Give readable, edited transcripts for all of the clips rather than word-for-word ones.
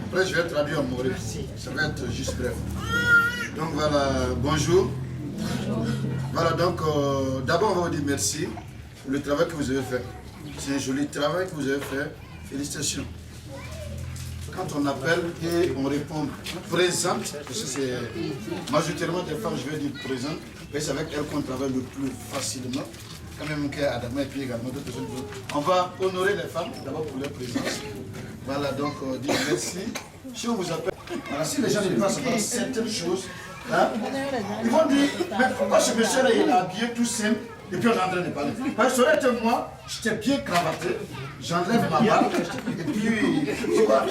Après, je vais traduire en maurice. Ça va être juste bref. Donc voilà, bonjour. Voilà, donc d'abord on va vous dire merci pour le travail que vous avez fait. C'est un joli travail que vous avez fait. Félicitations. Quand on appelle et on répond présente, parce que c'est majoritairement des femmes, je vais dire présente, mais c'est avec elles qu'on travaille le plus facilement. Quand même, mon cœur Adama et puis également d'autres personnes. On va honorer les femmes d'abord pour leur présence. Voilà, donc dire merci. Si on vous appelle, voilà, si les gens ne passent pas certaines choses, hein, ils vont dire, mais pourquoi ce monsieur-là il est habillé tout simple et puis on est en train de parler. Parce que ça aurait été moi, j'étais bien cravaté, j'enlève ma barbe et puis tu vois.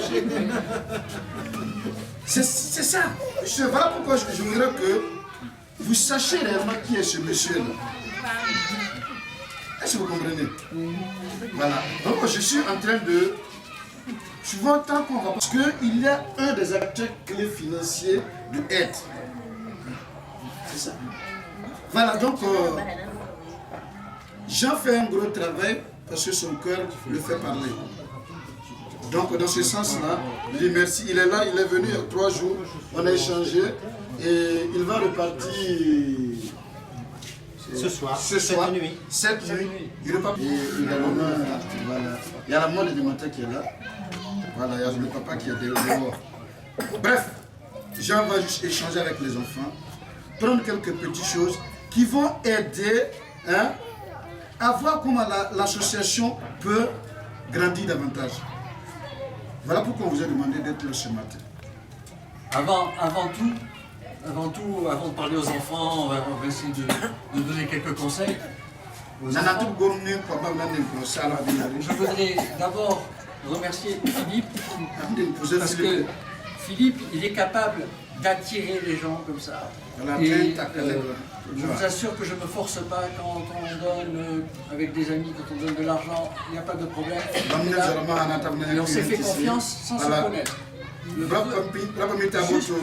C'est ça. Voilà pourquoi je voudrais que vous sachiez réellement qui est ce monsieur-là. Est-ce que vous comprenez? Voilà. Donc je suis en train de... Souvent, tant qu'on va... Parce qu'il y a un des acteurs clés financiers de aide. C'est ça. Voilà, donc... Jean fait un gros travail parce que son cœur le fait parler. Donc dans ce sens-là, je dis merci. Il est là, il est venu il y a 3 jours, on a échangé et il va repartir ce soir, cette nuit. Il repart. Et il a l'honneur, voilà. Il y a la mort du matin qui est là. Voilà, il y a le papa qui est dehors. Bref, Jean va juste échanger avec les enfants, prendre quelques petites choses qui vont aider, hein, à voir comment l'association peut grandir davantage. Voilà pourquoi on vous a demandé d'être là ce matin. Avant de parler aux enfants, on va essayer de donner quelques conseils. Je voudrais d'abord remercier Philippe, parce que Philippe, il est capable d'attirer les gens comme ça. Et je vous assure que je ne me force pas quand on donne avec des amis, quand on donne de l'argent, il n'y a pas de problème. Et on s'est fait confiance sans se connaître. Juste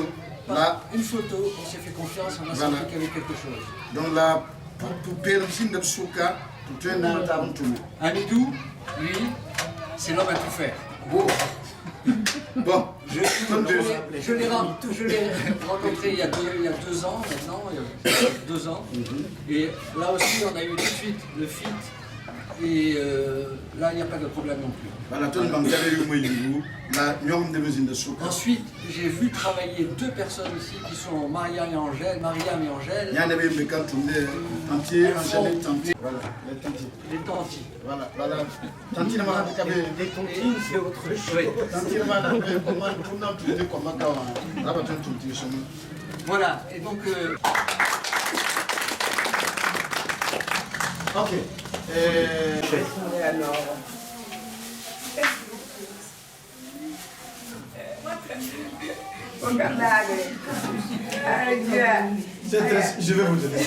par une photo, on s'est fait confiance, on a senti qu'il y avait quelque chose. Donc la poupée de Souka, tout un Amidou, lui, c'est l'homme à tout faire. Bon, je l'ai rencontré il y a 2 ans maintenant, il y a 2 ans. Et là aussi, on a eu tout de suite le fit. Et là, il n'y a pas de problème non plus. Ensuite, j'ai vu travailler 2 personnes ici qui sont Mariam et Angèle. Les tantis. Voilà, voilà. Les tontines, c'est autre chose. Voilà, et donc... Ok. Alors... Je vais vous donner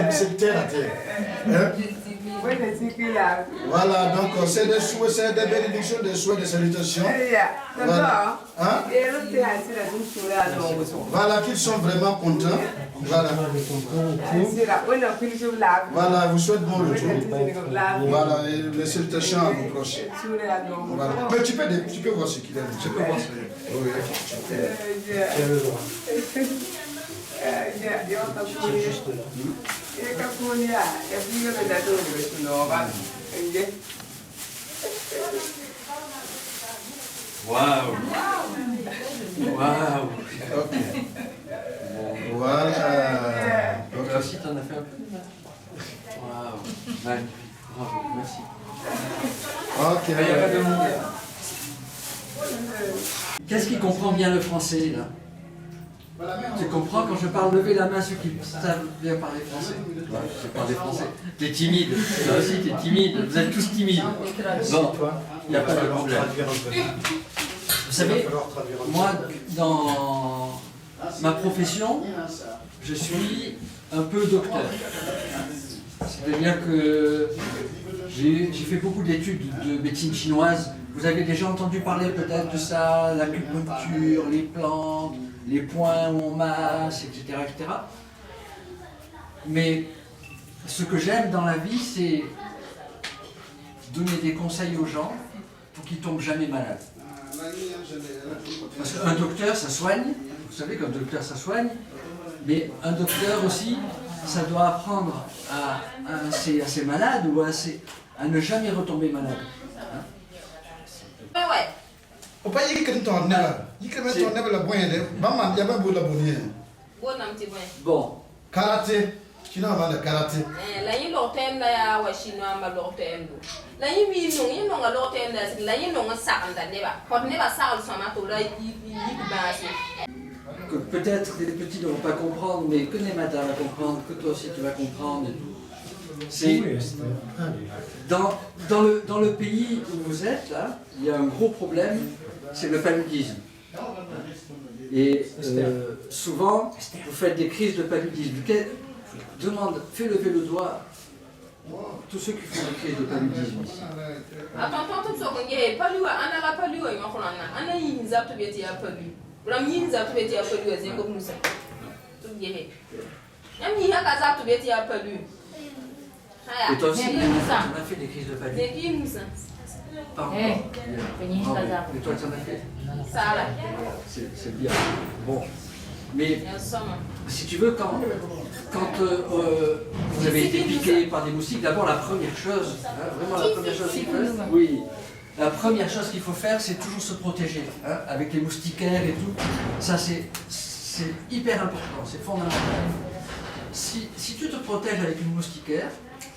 c'est terre à terre. Hein? Voilà, donc c'est des souhaits, c'est des bénédictions, des souhaits, des salutations. Voilà, hein? Voilà qu'ils sont vraiment contents. Voilà. Voilà, vous souhaite bon retour. Voilà, et les salutations à vos proches. Voilà. Mais tu peux voir ce qu'il a. Tu peux voir ce qu'il a. Oui. C'est juste là. Waouh! Waouh! Ok. Voilà. Toi aussi, t'en as fait un peu? Waouh! Ouais. Bravo, merci. Ok. Il n'y a pas de monde. Qu'est-ce qui comprend bien le français, là? Tu comprends quand je parle lever la main ceux qui savent bien parler français? Ouais, je sais parler français. T'es timide, toi aussi t'es timide, vous êtes tous timides. Bon, il n'y a pas de problème. Vous savez, moi, dans ma profession, je suis un peu docteur. C'est-à-dire que j'ai fait beaucoup d'études de médecine chinoise. Vous avez déjà entendu parler peut-être de ça, l'acupuncture, les plantes, les points où on masse, etc., etc. Mais ce que j'aime dans la vie, c'est donner des conseils aux gens pour qu'ils ne tombent jamais malades. Parce qu'un docteur, ça soigne, vous savez qu'un docteur, ça soigne, mais un docteur aussi, ça doit apprendre à ses malades ou à ne jamais retomber malade. Hein? Ouais. Opa yikin ton nela. Yikin ton nela la boyende. Maman yaba bo la bonnie. Bon. Karaté. Chino va le karaté. La yin lo tem la ya wa chino ma lo tem do. La yin wi no yin no ga lo tem la yin no sa anda neba. Ko neba sa lo sama to la yi basi. Que peut-être les petits ne vont pas comprendre, mais que Nemata va comprendre, que toi aussi tu vas comprendre. C'est dans le pays où vous êtes là, il y a un gros problème, c'est le paludisme. Et souvent, vous faites des crises de paludisme. Fais lever le doigt tous ceux qui font des crises de paludisme ici. Attends, tout ça, on est palu, on a la palu, on a une zap de bétia palu. Yin zap de bétia palu, c'est comme ça. Tout bien. Il y a un zap de bétia palu. Et toi aussi, tu as fait des crises de paludisme. C'est qui Moussa? Pardon. Et toi, tu en as fait? Ça là. C'est bien. Bon. Mais si tu veux, quand vous avez été piqué par des moustiques, d'abord la première chose, vraiment la première chose qu'il faut faire, oui, la première chose qu'il faut faire, c'est toujours se protéger, hein, avec les moustiquaires et tout. Ça, c'est hyper important, c'est fondamental. Si tu te protèges avec une moustiquaire,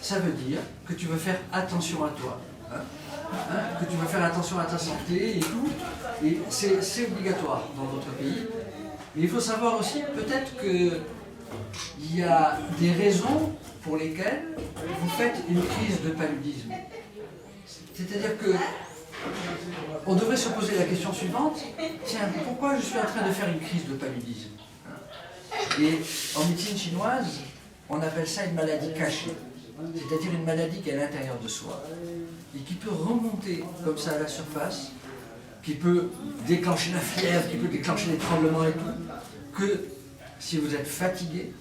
ça veut dire que tu veux faire attention à toi, hein, que tu veux faire attention à ta santé et tout, et c'est obligatoire dans votre pays. Mais il faut savoir aussi, peut-être qu'il y a des raisons pour lesquelles vous faites une crise de paludisme. C'est-à-dire que on devrait se poser la question suivante, tiens, pourquoi je suis en train de faire une crise de paludisme? Et en médecine chinoise, on appelle ça une maladie cachée, c'est-à-dire une maladie qui est à l'intérieur de soi et qui peut remonter comme ça à la surface, qui peut déclencher la fièvre, qui peut déclencher des tremblements et tout, que si vous êtes fatigué,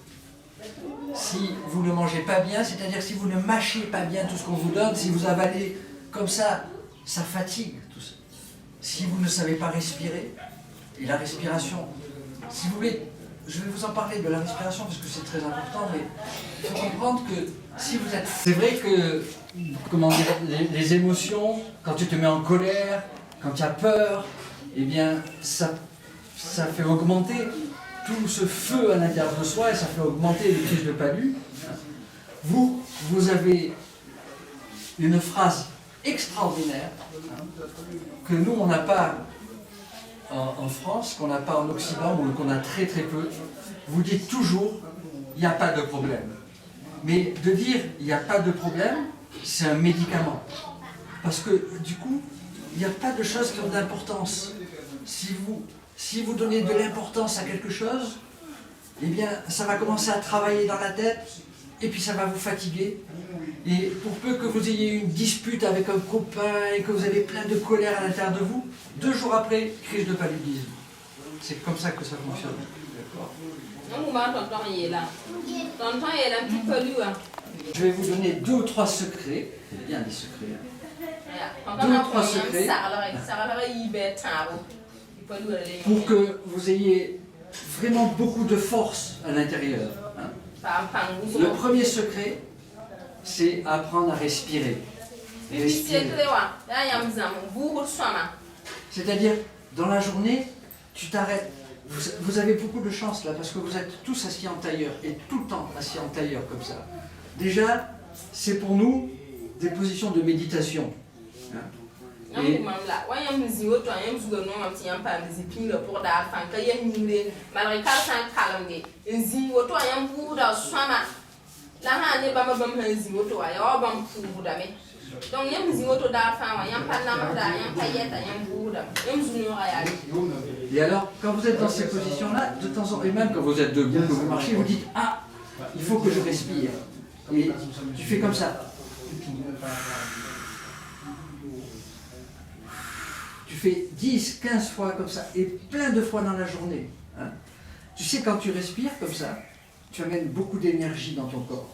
si vous ne mangez pas bien, c'est-à-dire si vous ne mâchez pas bien tout ce qu'on vous donne, si vous avalez comme ça fatigue tout ça. Si vous ne savez pas respirer, et la respiration, si vous voulez, je vais vous en parler de la respiration parce que c'est très important, mais il faut comprendre que si vous êtes... C'est vrai que, comment dire, les émotions, quand tu te mets en colère, quand tu as peur, eh bien, ça fait augmenter tout ce feu à l'intérieur de soi et ça fait augmenter les crises de palu. Vous avez une phrase extraordinaire que nous, on n'a pas en France, qu'on n'a pas en Occident ou qu'on a très très peu. Vous dites toujours, il n'y a pas de problème. Mais de dire, il n'y a pas de problème, c'est un médicament. Parce que, du coup, il n'y a pas de choses qui ont d'importance. Si vous donnez de l'importance à quelque chose, eh bien, ça va commencer à travailler dans la tête, et puis ça va vous fatiguer. Et pour peu que vous ayez une dispute avec un copain et que vous avez plein de colère à l'intérieur de vous, 2 jours après, crise de paludisme. C'est comme ça que ça fonctionne. Je vais vous donner 2 ou 3 secrets. C'est bien des secrets. 2 ou 3 secrets. Pour que vous ayez vraiment beaucoup de force à l'intérieur. Le premier secret, c'est apprendre à respirer. C'est-à-dire, dans la journée, tu t'arrêtes. Vous avez beaucoup de chance là, parce que vous êtes tous assis en tailleur, et tout le temps assis en tailleur comme ça. Déjà, c'est pour nous des positions de méditation. Et alors, quand vous êtes dans ces positions-là, de temps en temps, et même quand vous êtes debout, que vous marchez, vous dites, ah, il faut que je respire. Et tu fais comme ça. Tu fais 10, 15 fois comme ça, et plein de fois dans la journée. Hein. Tu sais, quand tu respires comme ça, tu amènes beaucoup d'énergie dans ton corps.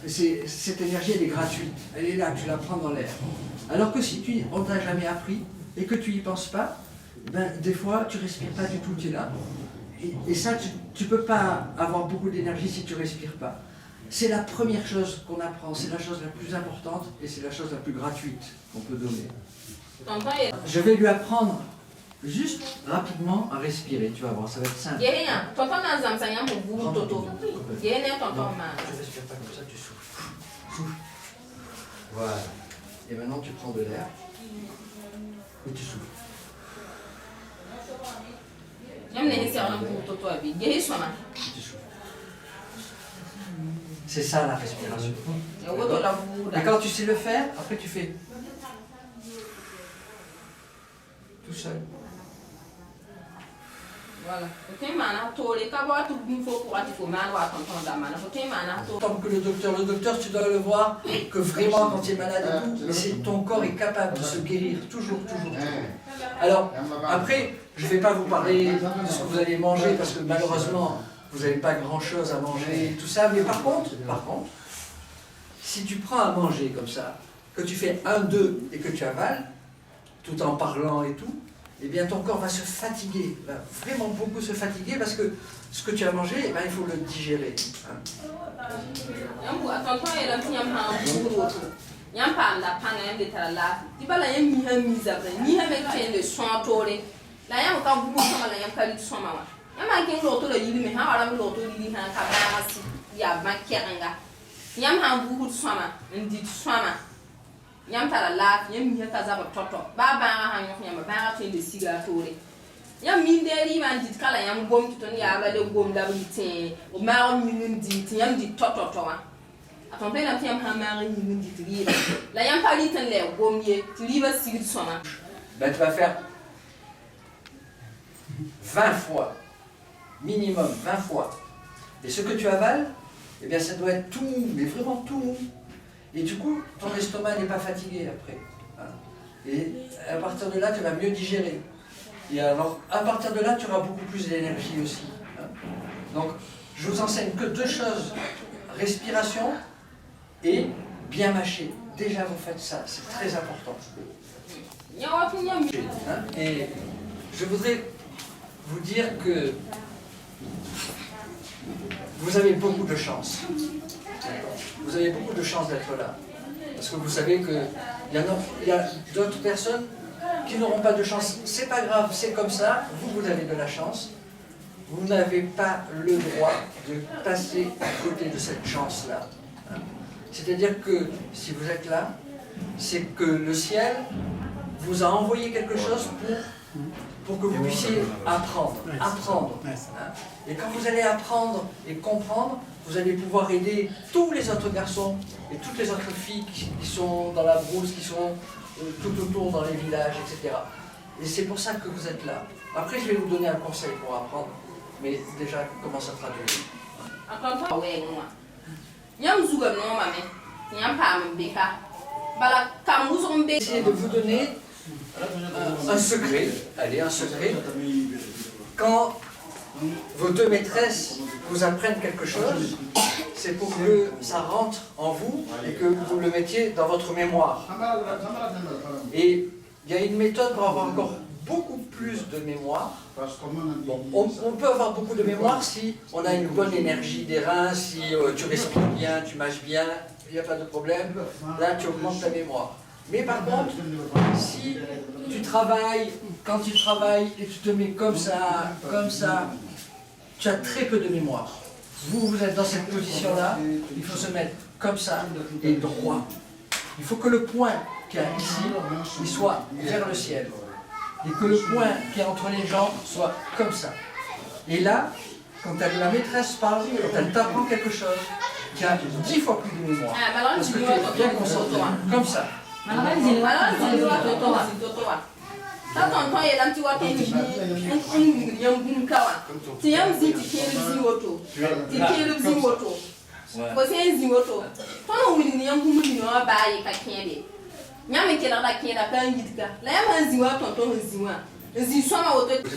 Cette énergie, elle est gratuite. Elle est là, tu la prends dans l'air. Alors que si on ne t'a jamais appris et que tu n'y penses pas, ben, des fois, tu ne respires pas du tout, tu es là. Et ça, tu ne peux pas avoir beaucoup d'énergie si tu ne respires pas. C'est la première chose qu'on apprend, c'est la chose la plus importante et c'est la chose la plus gratuite qu'on peut donner. Je vais lui apprendre juste rapidement à respirer, tu vas voir, ça va être simple. Je ne respire pas comme ça, tu souffles. Souffle. Voilà. Et maintenant tu prends de l'air et tu souffles. C'est ça la respiration. Et quand tu sais le faire, après tu fais tout seul. Voilà. Comme que le docteur, tu dois le voir que vraiment quand tu es malade et tout, mais ton corps est capable de se guérir, toujours. Alors, après, je ne vais pas vous parler de ce que vous allez manger, parce que malheureusement, vous n'avez pas grand-chose à manger, tout ça, mais par contre, si tu prends à manger comme ça, que tu fais 1, 2 et que tu avales, tout en parlant et tout, eh bien ton corps va se fatiguer, va vraiment beaucoup se fatiguer parce que ce que tu as mangé, eh bien, il faut le digérer. Hein. Yam tara la yam mi ka za ba toto ba ha nyo yam ba to de siga tore yam min de ri man dit kala yam gom to ya ba de gom da bi tin o ma o mi nin dit yam dit toto to wa aton pe na yam ha ma ri nin dit ri la yam pa ri tan le gom ye ti ri ba sig soma. Ben tu vas faire 20 fois minimum 20 fois. Et ce que tu avales, eh bien ça doit être tout, mais vraiment tout. Et du coup, ton estomac n'est pas fatigué après. Et à partir de là, tu vas mieux digérer. Et alors, à partir de là, tu auras beaucoup plus d'énergie aussi. Donc, je vous enseigne que 2 choses. Respiration et bien mâcher. Déjà, vous faites ça, c'est très important. Et je voudrais vous dire que vous avez beaucoup de chance. Vous avez beaucoup de chance d'être là. Parce que vous savez qu'il y a d'autres personnes qui n'auront pas de chance. C'est pas grave, c'est comme ça. Vous avez de la chance. Vous n'avez pas le droit de passer à côté de cette chance-là. C'est-à-dire que si vous êtes là, c'est que le ciel vous a envoyé quelque chose pour que vous puissiez apprendre. Et quand vous allez apprendre et comprendre, vous allez pouvoir aider tous les autres garçons et toutes les autres filles qui sont dans la brousse, qui sont tout autour dans les villages, etc. Et c'est pour ça que vous êtes là. Après, je vais vous donner un conseil pour apprendre, mais déjà, comment ça traduire. Essayez de vous donner un secret, allez, un secret. Quand vos 2 maîtresses vous apprennent quelque chose, c'est pour que ça rentre en vous et que vous le mettiez dans votre mémoire. Et il y a une méthode pour avoir encore beaucoup plus de mémoire. Bon, on peut avoir beaucoup de mémoire si on a une bonne énergie des reins, si tu respires bien, tu mâches bien, il n'y a pas de problème. Là, tu augmentes ta mémoire. Mais par contre, si tu travailles, quand tu travailles et tu te mets comme ça, tu as très peu de mémoire. Vous êtes dans cette position-là, il faut se mettre comme ça et droit. Il faut que le point qui est ici, il soit vers le ciel. Et que le point qui est entre les jambes soit comme ça. Et là, quand la maîtresse parle, quand elle t'apprend quelque chose, tu as 10 fois plus de mémoire. Parce que tu es bien concentré. Comme ça. Je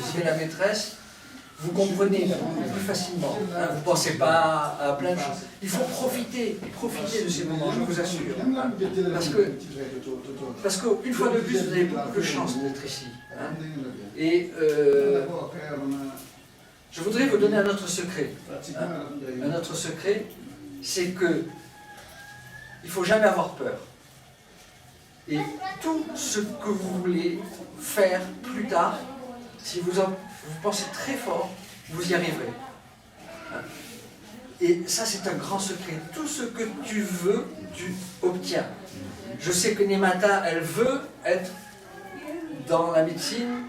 suis la maîtresse, vous comprenez plus facilement. Hein, vous ne pensez pas à plein de choses. Il faut profiter de ces moments, je vous assure. Hein, parce qu'une fois de plus, vous avez beaucoup de chance d'être ici. Hein, et je voudrais vous donner un autre secret. Hein, un autre secret, c'est que il ne faut jamais avoir peur. Et tout ce que vous voulez faire plus tard, si vous pensez très fort, vous y arriverez. Et ça, c'est un grand secret. Tout ce que tu veux, tu obtiens. Je sais que Nemata, elle veut être dans la médecine,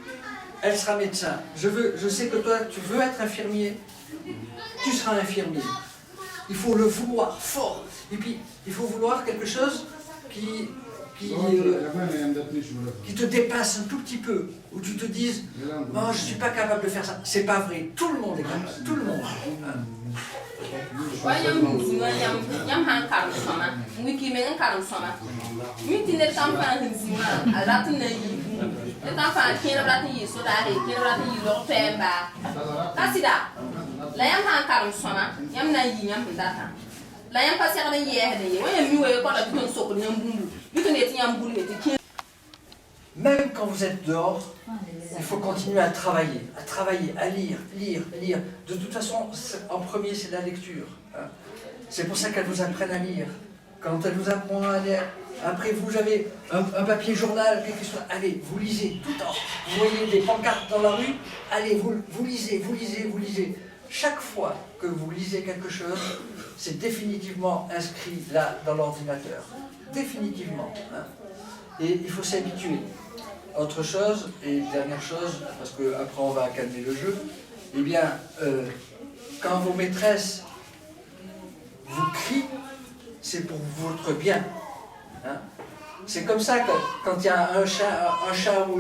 elle sera médecin. Je sais que toi, tu veux être infirmier, tu seras infirmier. Il faut le vouloir fort. Et puis, il faut vouloir quelque chose qui te dépasse un tout petit peu, où tu te dises « Oh, je ne suis pas capable de faire ça ». C'est pas vrai, tout le monde est capable, tout le monde. Même quand vous êtes dehors, il faut continuer à travailler, à lire. De toute façon, en premier, c'est la lecture. Hein. C'est pour ça qu'elles vous apprennent à lire. Quand elles vous apprennent à lire, après vous avez un papier journal, quelque chose, allez, vous lisez tout le temps. Vous voyez des pancartes dans la rue, allez, vous lisez. Chaque fois que vous lisez quelque chose, c'est définitivement inscrit là dans l'ordinateur. Définitivement. Hein. Et il faut s'habituer. Autre chose, et dernière chose, parce qu'après on va calmer le jeu, eh bien, quand vos maîtresses vous crient, c'est pour votre bien. Hein. C'est comme ça que quand il y a un chat ou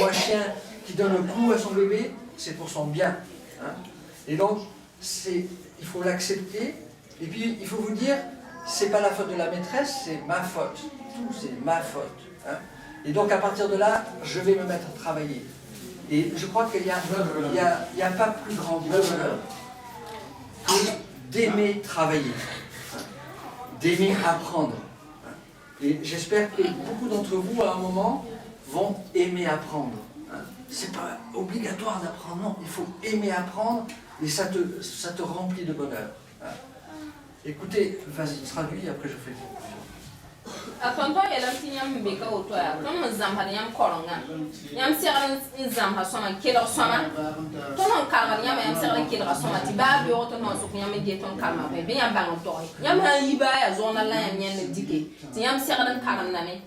un chien qui donne un coup à son bébé, c'est pour son bien. Hein. Et donc, il faut l'accepter, et puis il faut vous dire, c'est pas la faute de la maîtresse, c'est ma faute. Tout, c'est ma faute. Hein. Et donc, à partir de là, je vais me mettre à travailler. Et je crois qu'il n'y a pas plus grand bonheur que d'aimer travailler, hein, d'aimer apprendre. Hein. Et j'espère que beaucoup d'entre vous, à un moment, vont aimer apprendre. Hein. C'est pas obligatoire d'apprendre, non. Il faut aimer apprendre et ça te remplit de bonheur. Hein. Écoutez, vas-y, traduis, après je fais une conclusion. Tonton yelam ti yam be ka oto ya ton zam ha yam koronga yam seran zam ha soma kelo soma ton kalma yam seran kelo soma ti ba be oto no so yam ge ton kalma be yam bang to yam ha yiba ya zona la yam nyen dike ti yam seran kalma na me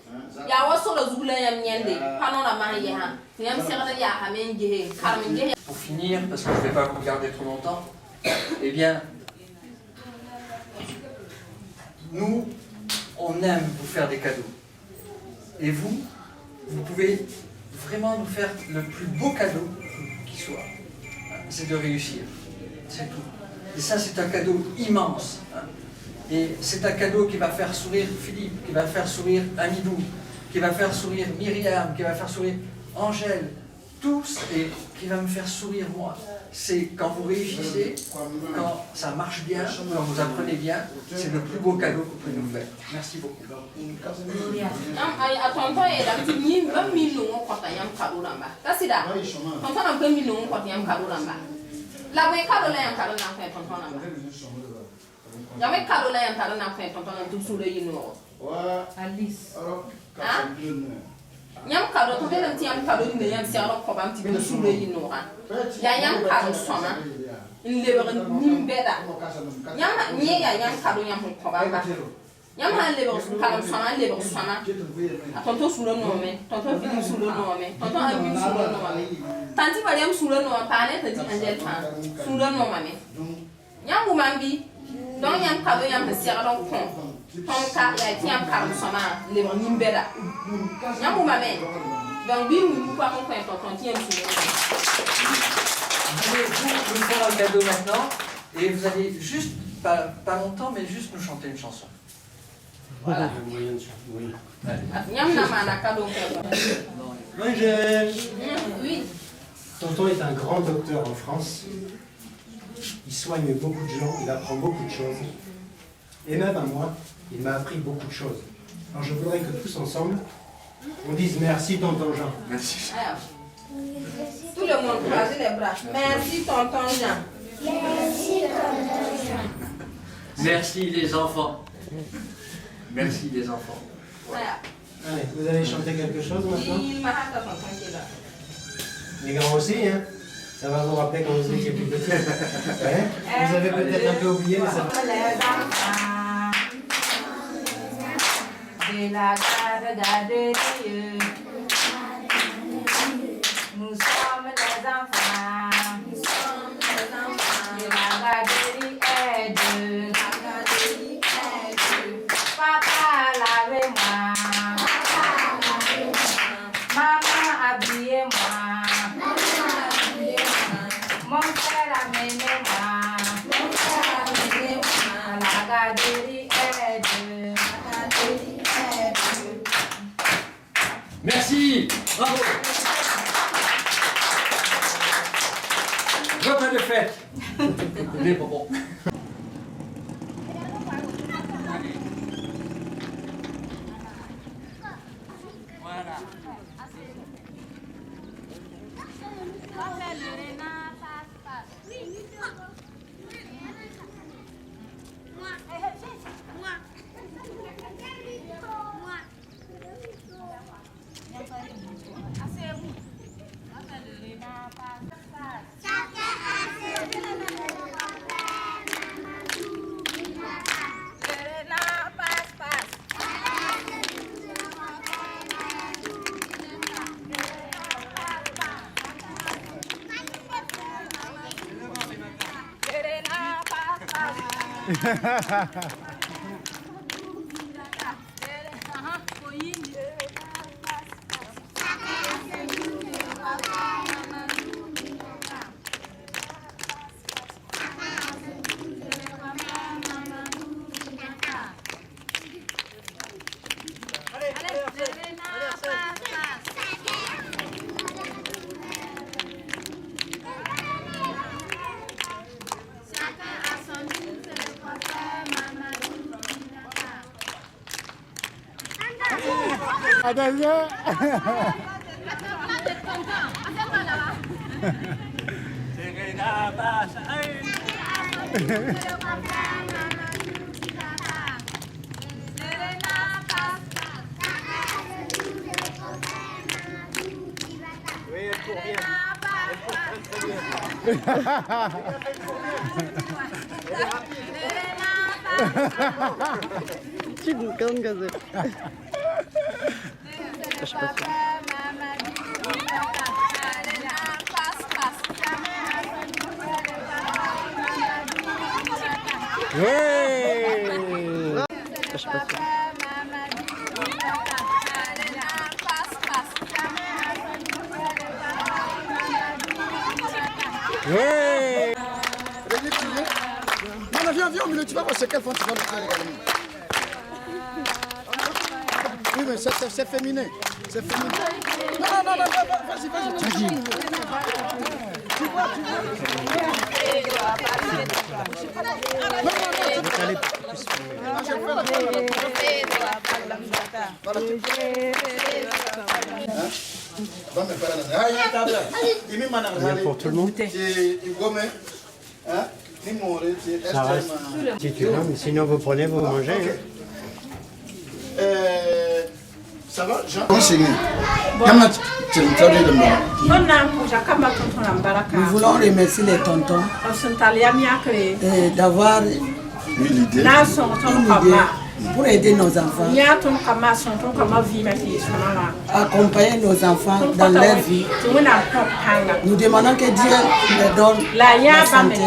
ya waso la zula yam nyende panona ma ye ha ti yam seran ya ha men ge kalma ge. Pour finir, parce que je ne vais pas vous garder trop longtemps, eh bien, nous, on aime vous faire des cadeaux. Et vous pouvez vraiment nous faire le plus beau cadeau qui soit. C'est de réussir. C'est tout. Et ça, c'est un cadeau immense. Et c'est un cadeau qui va faire sourire Philippe, qui va faire sourire Amidou, qui va faire sourire Myriam, qui va faire sourire Angèle, tous, et qui va me faire sourire moi. C'est quand vous réussissez, quand ça marche bien, quand vous apprenez bien, c'est le plus beau cadeau que vous pouvez nous faire. Merci beaucoup. Yam kado to velam ti yam kado ni yam si aro ko bam ti be sule yi no ha ya yam kado soma in lewer ni beda yam ni ya yam kado yam ko bam ba yam ha lewer kado soma lewer soma tonto sule no me tonto fi sule no me tonto abi sule no me tanti ba yam sule no pa ne tanti angel pa sule no me yam bu mambi don yam kado yam si aro ko Tonka ya tiam karam sama le nimbera nyamu mame donc bi nous pas mon tonton tiam sur. Je vais vous faire un cadeau maintenant et vous allez juste pas longtemps mais juste nous chanter une chanson. Voilà. Nyam na mana cadeau. Angèle. Oui. Tonton est un grand docteur en France. Il soigne beaucoup de gens, il apprend beaucoup de choses. Et même à moi, il m'a appris beaucoup de choses. Alors je voudrais que tous ensemble, on dise merci tonton Jean. Merci. Alors, tout le monde croise les bras. Merci tonton Jean. Merci les enfants. Merci les enfants. Voilà. Allez, vous allez chanter quelque chose maintenant? Il m'a hâte à tonton qui est là. Les grands aussi, hein? Ça va vous rappeler quand vous étiez plus petit. Hein? Vous avez peut-être un peu oublié, mais ça va. De la garderie, nous sommes les enfants. De la garderie aide. Papa lavez-moi. Maman habillez-moi. Mon frère amenez-moi. La garderie aide. Merci. Bravo. Repas de fête. Les bonbons. Voilà. Non, viens, tu vas voir c'est quelle fond tu vas le faire également. Oui, mais c'est féminin. C'est féminin. Non, vas-y. Tu vois. Pour tout le monde. Ça reste titulaire, mais sinon vous prenez, vous mangez. Ça va, Jean? Nous voulons remercier les tontons d'avoir une idée pour aider nos enfants, accompagner nos enfants dans leur vie. Nous demandons que Dieu leur donne la santé,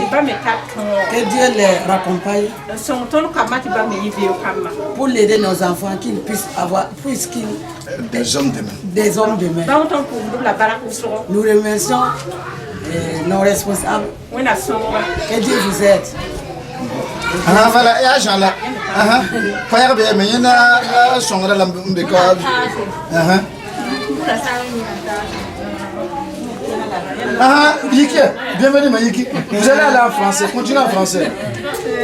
que Dieu les raccompagne pour aider nos enfants, qu'ils puissent avoir, puisqu'ils des hommes demain. Nous remercions nos responsables. Que Dieu vous aide. Voilà, et agent là. Pas bien, mais il y en a son là, Ah, Yiki, bienvenue, Mayiki. Vous allez aller en français, continuez en français.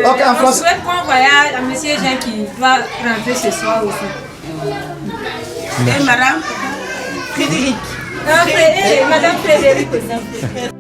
Ok, en On français. souhaite bon voyage à M. Jean qui va rentrer ce soir aussi. Et madame Frédéric. Madame Frédéric aussi.